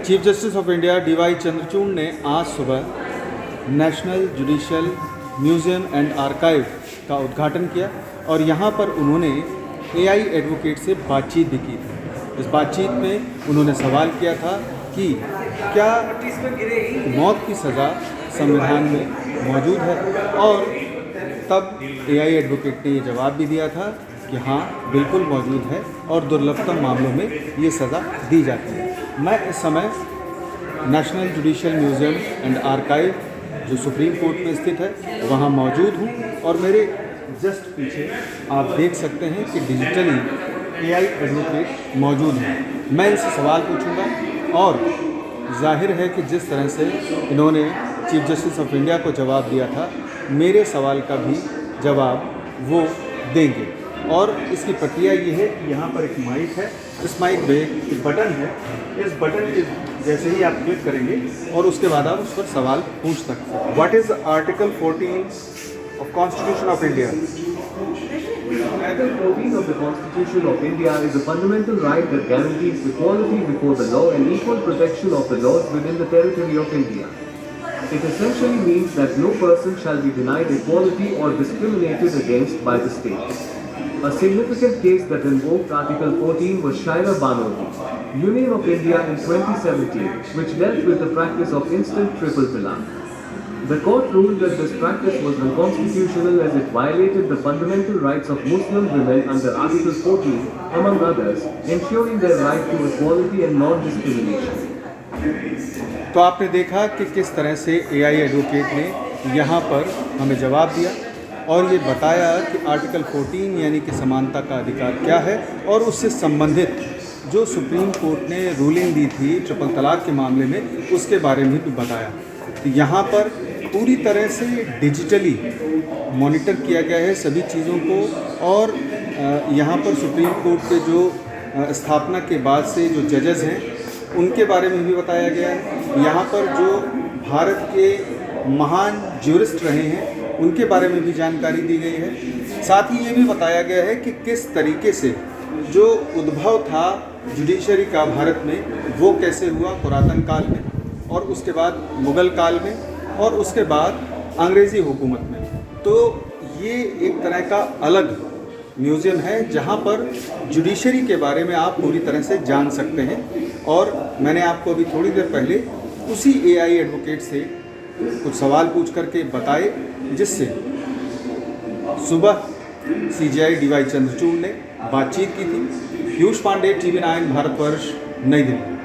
Chief Justice of India DY Chandrachud ने आज सुबह National Judicial Museum and Archive का उद्घाटन किया और यहाँ पर उन्होंने एआई एडवोकेट से बातचीत भी की थी। इस बातचीत में उन्होंने सवाल किया था कि क्या मौत की सज़ा संविधान में मौजूद है, और तब एआई एडवोकेट ने ये जवाब भी दिया था कि हाँ बिल्कुल मौजूद है और दुर्लभतम मामलों में ये सज़ा दी जाती है। मैं इस समय national Judicial Museum and archive जो सुप्रीम कोर्ट में स्थित है वहाँ मौजूद हूँ और मेरे जस्ट पीछे आप देख सकते हैं कि डिजिटली एआई एडवोकेट मौजूद हैं। मैं इनसे सवाल पूछूंगा और जाहिर है कि जिस तरह से इन्होंने चीफ जस्टिस ऑफ इंडिया को जवाब दिया था, मेरे सवाल का भी जवाब वो देंगे। और इसकी प्रक्रिया ये है कि यहाँ पर एक माइक है, इस माइक पे एक बटन है, इस बटन के जैसे ही आप क्लिक करेंगे और उसके बाद आप उस पर सवाल पूछ सकते हैं। What is article 14 of constitution of India? Article 14 of the Constitution of India is a fundamental right that guarantees equality before the law and equal protection of the laws within the territory of India. It essentially means that no person shall be denied equality or discriminated against by the state. A significant case that invoked Article 14 was Shaira Banodi, Union of India in 2017, which dealt with the practice of instant triple talaq. The court ruled that this practice was unconstitutional as it violated the fundamental rights of Muslim women under Article 14, among others, ensuring their right to equality and non-discrimination. तो आपने देखा कि किस तरह से AI advocate ने यहाँ पर हमें जवाब दिया और ये बताया कि आर्टिकल 14 यानी कि समानता का अधिकार क्या है और उससे संबंधित जो सुप्रीम कोर्ट ने रूलिंग दी थी ट्रिपल तलाक के मामले में, उसके बारे में भी बताया। तो यहाँ पर पूरी तरह से डिजिटली मॉनिटर किया गया है सभी चीज़ों को और यहाँ पर सुप्रीम कोर्ट के जो स्थापना के बाद से जो जजेस हैं उनके बारे में भी बताया गया है। यहाँ पर जो भारत के महान ज्यूरिस्ट रहे हैं उनके बारे में भी जानकारी दी गई है। साथ ही ये भी बताया गया है कि किस तरीके से जो उद्भव था जुडिशरी का भारत में वो कैसे हुआ पुरातन काल में और उसके बाद मुग़ल काल में और उसके बाद अंग्रेज़ी हुकूमत में। तो ये एक तरह का अलग म्यूज़ियम है जहाँ पर जुडिशरी के बारे में आप पूरी तरह से जान सकते हैं। और मैंने आपको अभी थोड़ी देर पहले उसी एआई एडवोकेट से कुछ सवाल पूछ करके बताए, जिससे सुबह सीजेआई डीवाई चंद्रचूड़ ने बातचीत की थी। पीयूष पांडे, TV9 भारतवर्ष, नई दिल्ली।